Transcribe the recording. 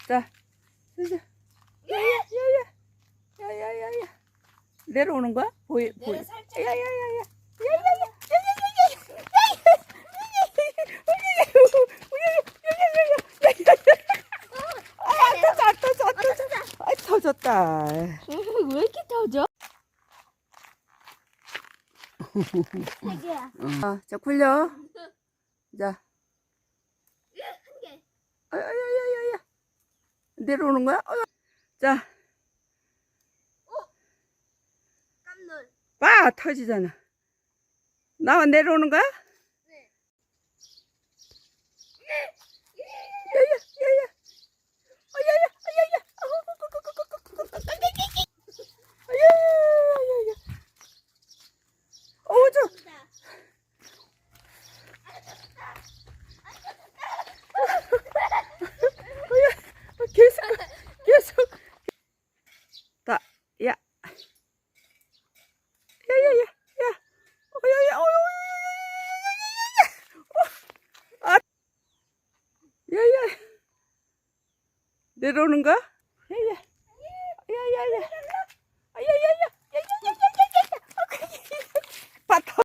자, 야야야야야야야야야. 내려오는 거야? 보이. 야야야야. 터졌다. 왜 이렇게 터져? 자기야. 자, 굴려. 자. 한 개. 야야야야야. 내려오는 거야? 자. 깜놀. 봐, 터지잖아. 나와 내려오는 거야? 네. 야야야야. 야야야야야. 야야야야. 저. 계속. 다, 야. 야야야. 야. 야야. 야야. 내려오는 거야?